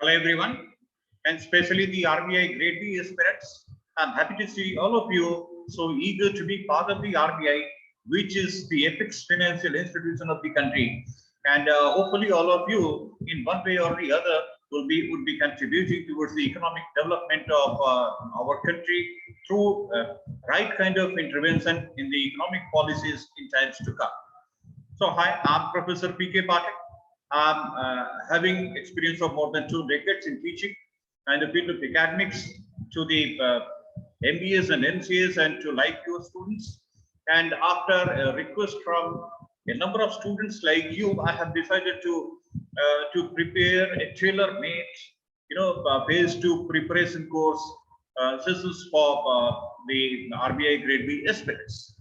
Hello everyone, and especially the RBI Grade B aspirants. I'm happy to see all of you so eager to be part of the RBI, which is the apex financial institution of the country. And hopefully all of you, in one way or the other, would be contributing towards the economic development of our country through right kind of intervention in the economic policies in times to come. So hi, I'm Professor P.K. Pathak. I'm having experience of more than 2 decades in teaching and the field of academics to the MBAs and MCAs and to life course students. And after a request from a number of students like you, I have decided to prepare a tailor-made, phase 2 preparation course. This is for the RBI Grade B aspirants.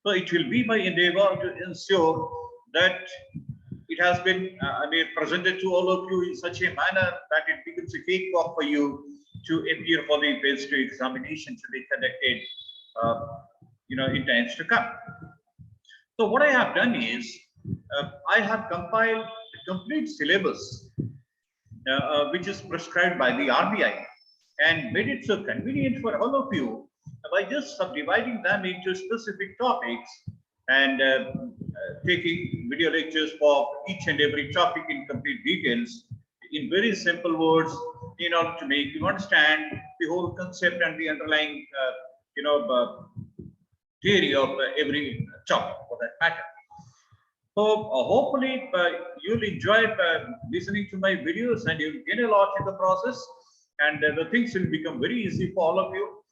So it will be my endeavor to ensure that it has been presented to all of you in such a manner that it becomes a cakewalk for you to appear for the phase 2 examination to be conducted, in times to come. So what I have done is I have compiled a complete syllabus which is prescribed by the RBI and made it so convenient for all of you by just subdividing them into specific topics and taking video lectures for each and every topic in complete details in very simple words in order to make you understand the whole concept and the underlying theory of every topic for that matter. So hopefully you'll enjoy listening to my videos and you'll gain a lot in the process, and the things will become very easy for all of you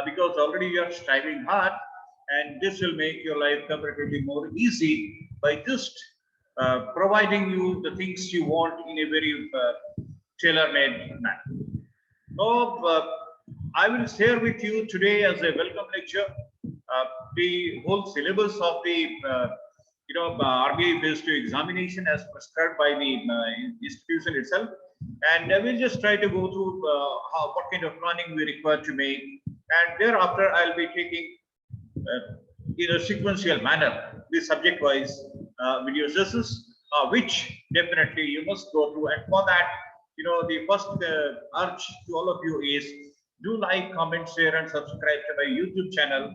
because already you are striving hard, and this will make your life comparatively more easy by just providing you the things you want in a very tailor-made manner. So I will share with you today as a welcome lecture the whole syllabus of the RBI phase 2 examination as prescribed by the institution itself, and we'll just try to go through what kind of planning we require to make, and thereafter I'll be taking in a sequential manner the subject-wise video sessions, which definitely you must go through. And for that, the first urge to all of you is do like, comment, share, and subscribe to my YouTube channel.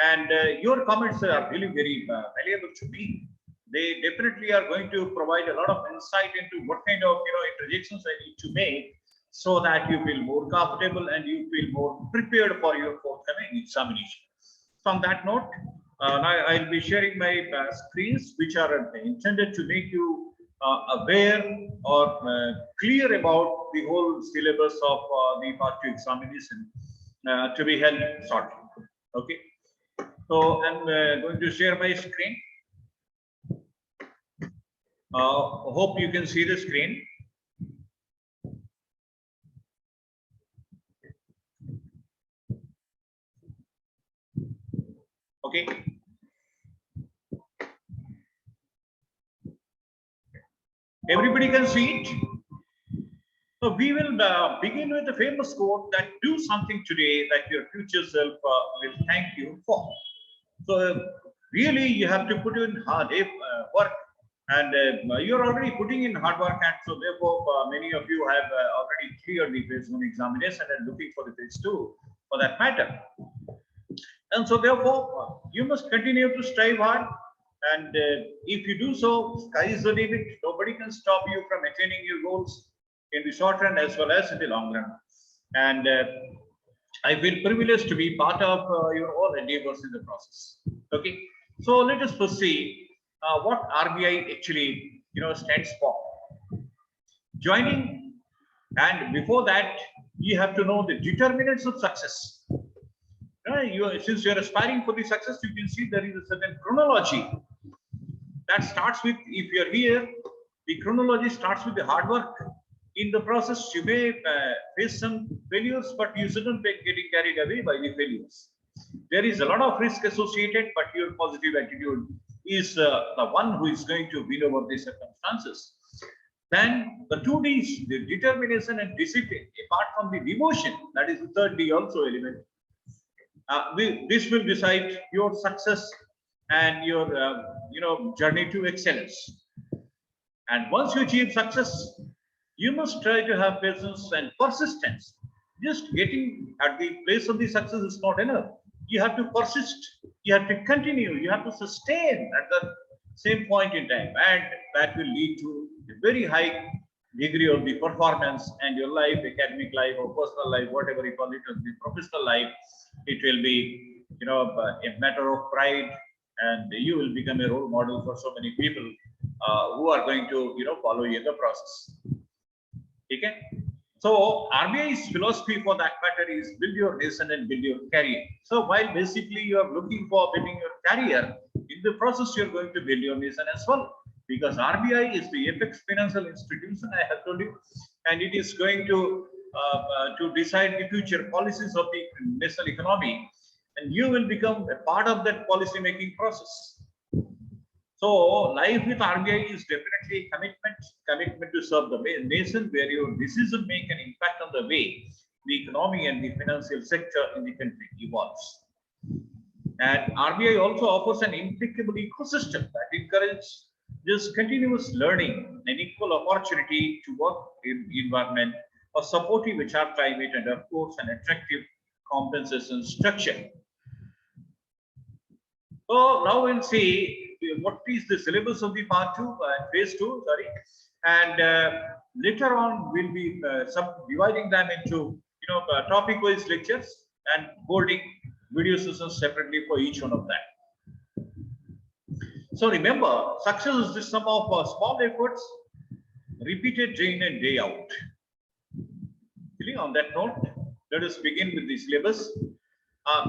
And your comments are really very valuable to me. They definitely are going to provide a lot of insight into what kind of interjections I need to make, so that you feel more comfortable and you feel more prepared for your forthcoming examination. So on that note, I'll be sharing my screens, which are intended to make you aware or clear about the whole syllabus of the part 2 examination to be held shortly. Okay. So I'm going to share my screen. Hope you can see the screen. Okay. Everybody can see it. So we will begin with the famous quote that do something today that your future self will thank you for. So really you have to put in hard work, and you're already putting in hard work, and so therefore many of you have already cleared the phase 1 examination and looking for the phase 2 for that matter. And so therefore you must continue to strive hard, and if you do so, sky is the limit. Nobody can stop you from attaining your goals in the short run as well as in the long run. And I feel privileged to be part of your all endeavors in the process. Okay, so let us first see what RBI actually stands for. Joining, and before that, you have to know the determinants of success. Since you are aspiring for the success, you can see there is a certain chronology that starts with, if you are here, the chronology starts with the hard work. In the process, you may face some failures, but you shouldn't be getting carried away by the failures. There is a lot of risk associated, but your positive attitude is the one who is going to win over the circumstances. Then the 2 Ds, the determination and discipline, apart from the devotion, that is the 3rd D also element. This will decide your success and your journey to excellence. And once you achieve success, You must try to have patience and persistence. Just getting at the place of the success is not enough. You have to persist, you have to continue, you have to sustain at the same point in time, and that will lead to a very high degree of the performance, and your life, academic life or personal life, whatever you call it, or the professional life, it will be, a matter of pride, and you will become a role model for so many people who are going to, follow you in the process. Okay. So RBI's philosophy for that matter is build your nation and build your career. So while basically you are looking for building your career, in the process you're going to build your nation as well. Because RBI is the apex financial institution, I have told you, and it is going to decide the future policies of the national economy, and you will become a part of that policy making process. So life with RBI is definitely commitment to serve the nation, where your decision make an impact on the way the economy and the financial sector in the country evolves. And RBI also offers an impeccable ecosystem that encourages just continuous learning and equal opportunity to work in environment, a supportive HR climate, and of course an attractive compensation structure. So now we'll see what is the syllabus of the part 2, phase 2, sorry, and later on we'll be subdividing them into topic-wise lectures and holding video sessions separately for each one of them. So remember, success is the sum of small efforts repeated day in and day out. On that note, let us begin with the syllabus.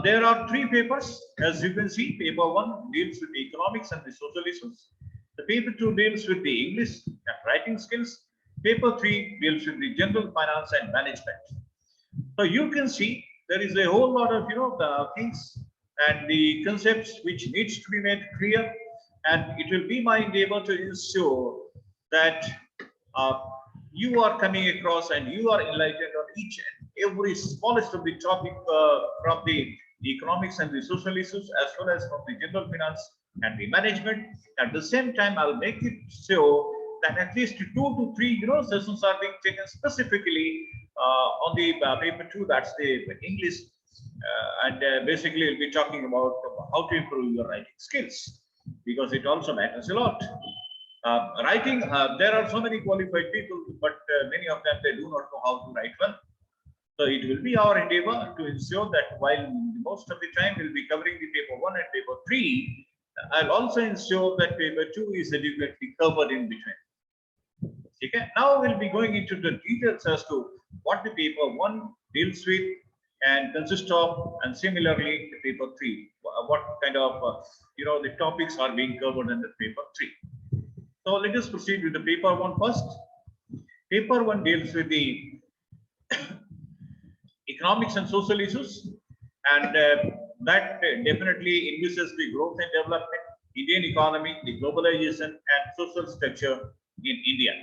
There are 3 papers, as you can see. Paper 1 deals with the economics and the social issues. The paper 2 deals with the English and writing skills. Paper 3 deals with the general finance and management. So you can see there is a whole lot of the things and the concepts which needs to be made clear, and it will be my endeavor to ensure that you are coming across and you are enlightened on each and every smallest of the topic from the economics and the social issues, as well as from the general finance and the management. At the same time, I'll make it so that at least 2 to 3 sessions are being taken specifically on the paper 2, that's the English, and basically we'll be talking about how to improve your writing skills, because it also matters a lot. Writing, there are so many qualified people, but many of them, they do not know how to write well. So it will be our endeavor to ensure that while most of the time we'll be covering the paper 1 and paper 3, I'll also ensure that paper 2 is adequately covered in between. Okay. Now we'll be going into the details as to what the paper 1 deals with and consists of, and similarly the paper 3, what kind of the topics are being covered in the paper 3. So let us proceed with the paper 1 first. Paper 1 deals with the economics and social issues, and that definitely envisages the growth and development, Indian economy, the globalization and social structure in India.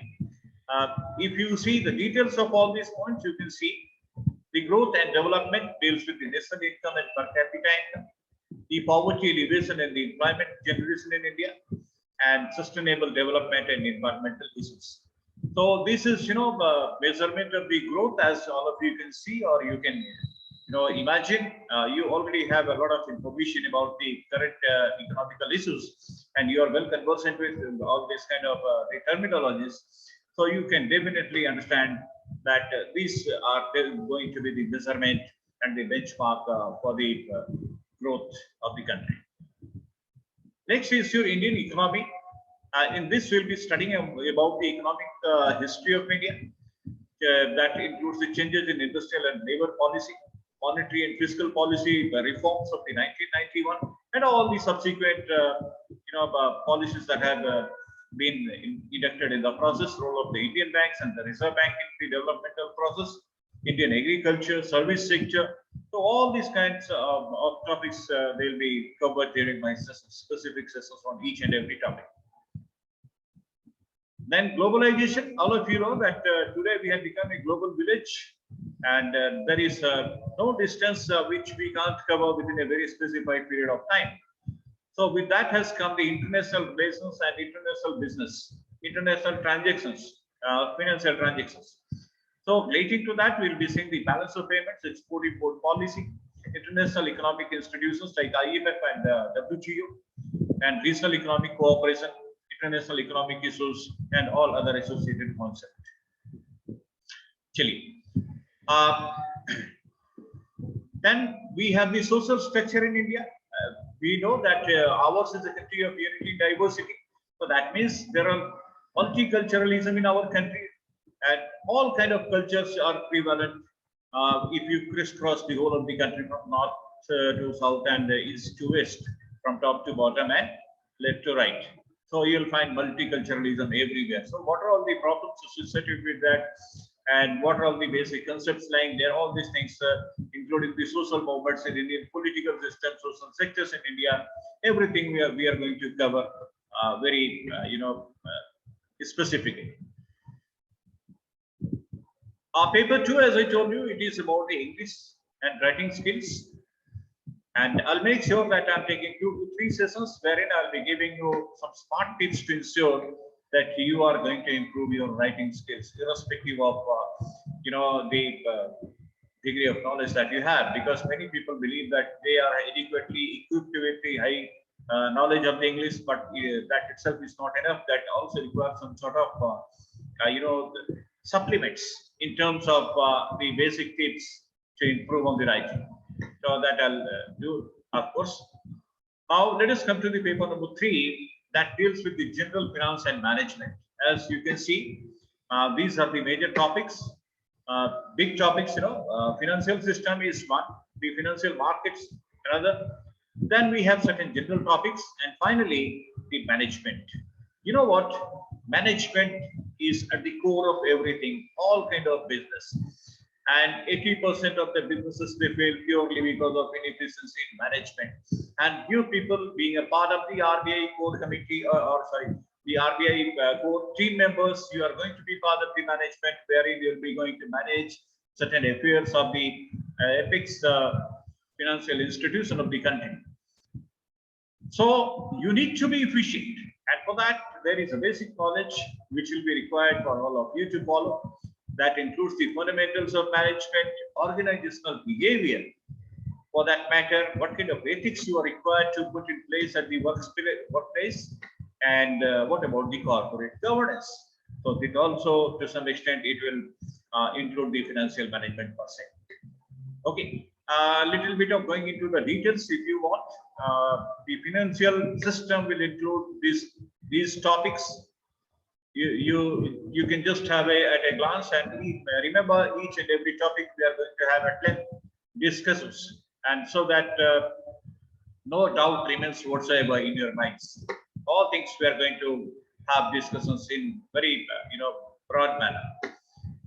If you see the details of all these points, you can see the growth and development deals with the national income and per capita income, the poverty alleviation and the employment generation in India, and sustainable development and environmental issues. So this is measurement of the growth, as all of you can see, or you can imagine. You already have a lot of information about the current economical issues, and you are well conversant with all this kind of the terminologies. So you can definitely understand that these are going to be the measurement and the benchmark for the growth of the country. Next is your Indian economy. In this, we'll be studying about the economic history of India. That includes the changes in industrial and labor policy, monetary and fiscal policy reforms of the 1991, and all the subsequent policies that have been inducted in the process, role of the Indian banks and the Reserve Bank in the developmental process, Indian agriculture, service sector. So all these kinds of topics they'll be covered during my specific sessions on each and every topic. Then globalization, all of you know that today we have become a global village, and there is no distance which we can't cover within a very specified period of time. So with that has come the international relations and international business, international transactions. financial transactions. So relating to that, we'll be seeing the balance of payments, export-import policy, international economic institutions like IMF and WTO, and regional economic cooperation, international economic issues, and all other associated concepts. Chile. Then we have the social structure in India. We know that ours is a country of unity, diversity. So that means there are multiculturalism in our country, and all kind of cultures are prevalent. If you crisscross the whole of the country from north to south and east to west, from top to bottom and left to right. So you'll find multiculturalism everywhere. So what are all the problems associated with that? And what are all the basic concepts lying there? All these things, including the social movements in Indian political system, social sectors in India, everything we are going to cover very specifically. Paper 2, as I told you, it is about the English and writing skills. And I'll make sure that I'm taking 2 to 3 sessions wherein I'll be giving you some smart tips to ensure that you are going to improve your writing skills, irrespective of the degree of knowledge that you have. Because many people believe that they are adequately equipped with the high knowledge of the English, but that itself is not enough. That also requires some sort of supplements in terms of the basic tips to improve on the writing. So that I'll do, of course. Now let us come to the paper number 3 that deals with the general finance and management. As you can see, these are the major topics, big topics. Financial system is one, the financial markets another. Then we have certain general topics, and finally the management. You know what? Management is at the core of everything, all kind of business. And 80% of the businesses, they fail purely because of inefficiency in management. And you people being a part of the RBI core committee, the RBI core team members, you are going to be part of the management, wherein you'll be going to manage certain affairs of the apex financial institution of the country. So you need to be efficient, and for that there is a basic knowledge which will be required for all of you to follow. That includes the fundamentals of management, organizational behavior, for that matter, what kind of ethics you are required to put in place at the workplace, and what about the corporate governance. So it also, to some extent, it will include the financial management per se. Okay, a little bit of going into the details if you want. The financial system will include these topics. You can just have at a glance, and remember each and every topic we are going to have at length discussions, and so that no doubt remains whatsoever in your minds. All things we are going to have discussions in very broad manner.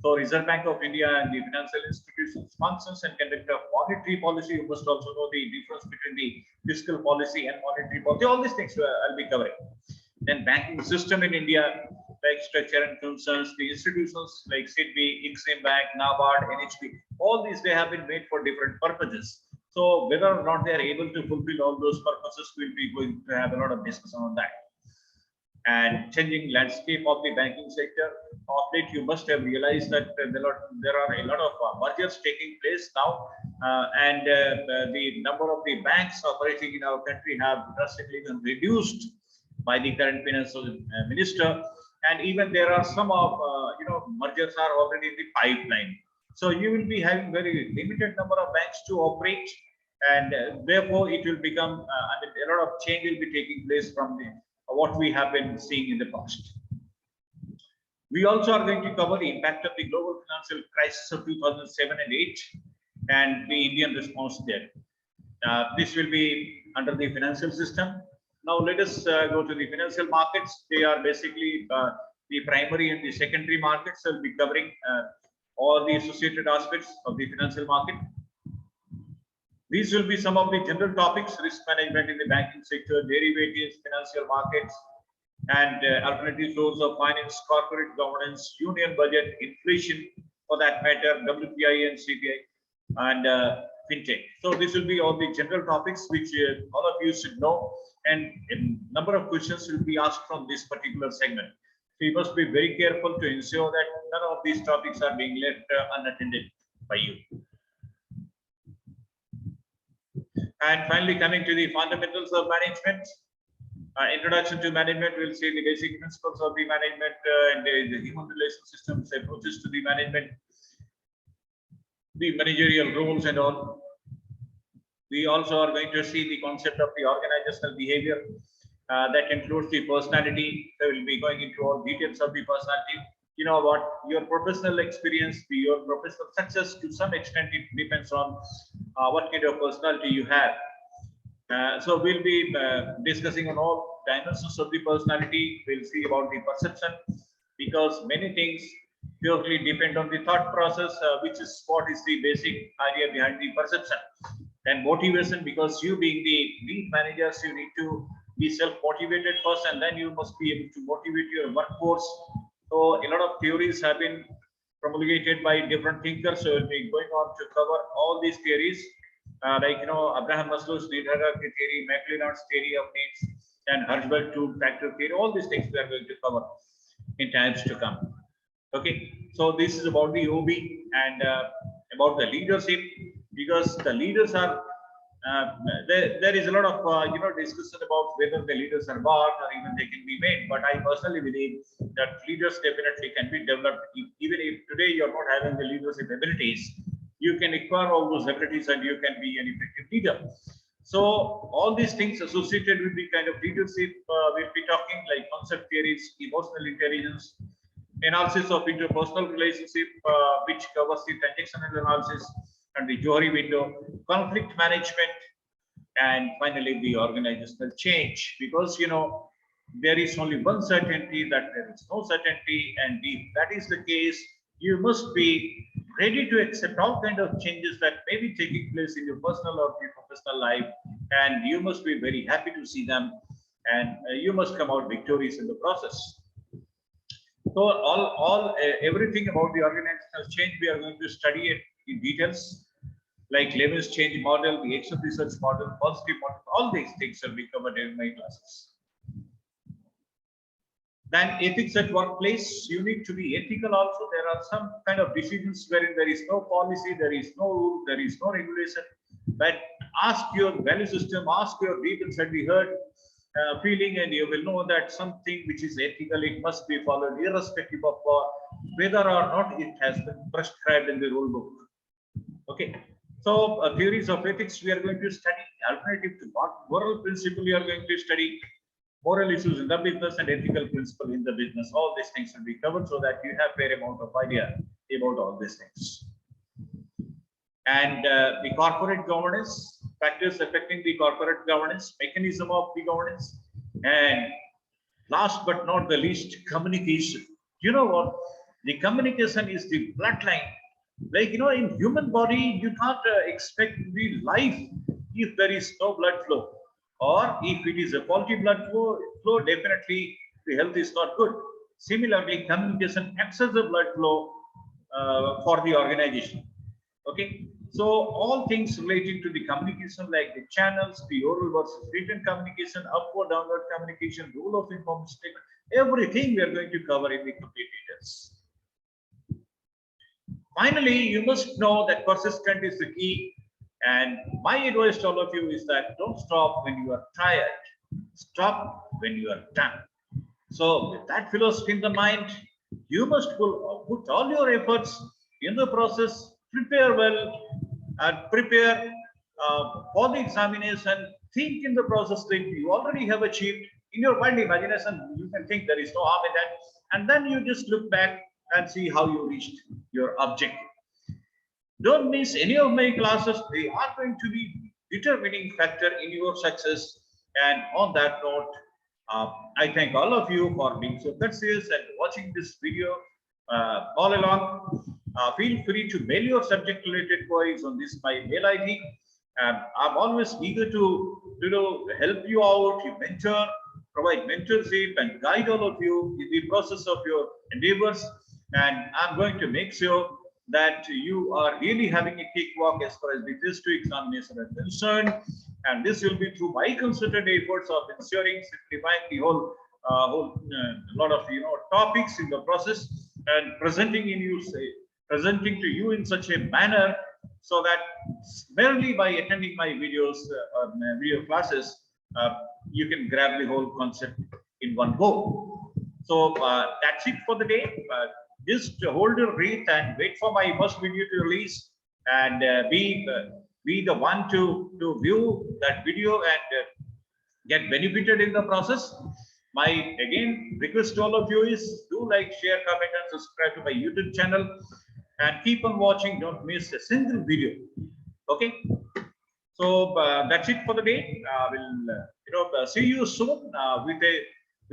So Reserve Bank of India and the financial institutions functions and conduct of monetary policy. You must also know the difference between the fiscal policy and monetary policy. All these things I'll be covering. Then banking system in India, like structure and concerns, the institutions like SIDBI, Exim Bank, NABARD, NHB, all these, they have been made for different purposes. So whether or not they are able to fulfill all those purposes, we'll be going to have a lot of discussion on that. And changing landscape of the banking sector. Of late, you must have realized that there are a lot of mergers taking place now, and the number of the banks operating in our country have drastically been reduced by the current financial minister, and even there are some of mergers are already in the pipeline. So you will be having very limited number of banks to operate, and therefore it will become a lot of change will be taking place from what we have been seeing in the past. We also are going to cover the impact of the global financial crisis of 2007 and 8 and the Indian response there. This will be under the financial system. Now let us go to the financial markets. They are basically the primary and the secondary markets. I'll be covering all the associated aspects of the financial market. These will be some of the general topics: risk management in the banking sector, derivatives, financial markets, and alternative sources of finance, corporate governance, union budget, inflation for that matter, WPI and CPI, and fintech. So this will be all the general topics which all of you should know, and a number of questions will be asked from this particular segment. So you must be very careful to ensure that none of these topics are being left unattended by you. And finally, coming to the fundamentals of management. Introduction to management, we'll see the basic principles of the management and the human relation systems, approaches to the management, the managerial roles and all. We also are going to see the concept of the organizational behavior that includes the personality. So we'll be going into all details of the personality. You know what, your professional experience, your professional success, to some extent, it depends on what kind of personality you have. So we'll be discussing on all dimensions of the personality. We'll see about the perception, because many things purely depend on the thought process, which is what is the basic idea behind the perception. And motivation, because you being the lead managers, you need to be self-motivated first, and then you must be able to motivate your workforce. So a lot of theories have been promulgated by different thinkers. So we'll be going on to cover all these theories. Like, you know, Abraham Maslow's need hierarchy theory, McLeod's theory of needs, and Hirschberg two-factor theory. All these things we are going to cover in times to come. Okay, so this is about the OB and about the leadership, because the leaders are there is a lot of discussion about whether the leaders are born or even they can be made. But I personally believe that leaders definitely can be developed. Even if today you're not having the leadership abilities, you can acquire all those abilities and you can be an effective leader. So all these things associated with the kind of leadership we'll be talking, like concept theories, emotional intelligence, analysis of interpersonal relationship, which covers the transactional analysis and the Johari window, conflict management, and finally the organizational change. Because, you know, there is only one certainty, that there is no certainty, and if that is the case, you must be ready to accept all kind of changes that may be taking place in your personal or your professional life, and you must be very happy to see them, and you must come out victorious in the process. So everything about the organizational change we are going to study it in details, like Levin's change model, the action research model, positive model. All these things will be covered in my classes. Then ethics at workplace, you need to be ethical also. There are some kind of decisions wherein there is no policy, there is no rule, there is no regulation. But ask your value system, ask your deep inside the heart feeling, and you will know that something which is ethical, it must be followed irrespective of whether or not it has been prescribed in the rule book. Okay. So theories of ethics we are going to study. Alternative to what moral principle you are going to study. Moral issues in the business and ethical principle in the business. All these things will be covered so that you have fair amount of idea about all these things. And the corporate governance, factors affecting the corporate governance, mechanism of the governance, and last but not the least, communication. You know what? The communication is the bloodline. Like, you know, in human body, you can't expect the life if there is no blood flow. Or if it is a faulty blood flow, definitely the health is not good. Similarly, communication acts as a blood flow for the organization. Okay, so all things relating to the communication, like the channels, the oral versus written communication, upward, downward communication, rule of information statement, everything we are going to cover in the complete details. Finally, you must know that persistent is the key. And my advice to all of you is that don't stop when you are tired. Stop when you are done. So with that philosophy in the mind, you must put all your efforts in the process, prepare well, and prepare for the examination. Think in the process that you already have achieved. In your wild imagination, you can think there is no harm in that. And then you just look back and see how you reached your objective. Don't miss any of my classes. They are going to be determining factor in your success. And on that note, I thank all of you for being so courteous and watching this video all along. Feel free to mail your subject related queries on this my mail ID. I'm always eager to help you out, to mentor, provide mentorship, and guide all of you in the process of your endeavors. And I'm going to make sure that you are really having a cakewalk as far as the phase 2 examination is concerned. And this will be through my concerted efforts of ensuring, simplifying the whole a lot of topics in the process, and presenting to you in such a manner so that merely by attending my videos or my video classes, you can grab the whole concept in one go. So that's it for the day. Just hold your breath and wait for my first video to release, and be the one to view that video and get benefited in the process. My again request to all of you is do like, share, comment, and subscribe to my YouTube channel, and keep on watching. Don't miss a single video. Okay. So that's it for the day. We'll see you soon with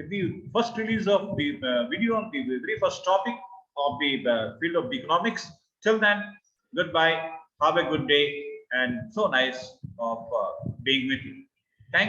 the first release of the video on the very first topic of the field of the economics. Till then, goodbye. Have a good day, and so nice of being with you. Thanks.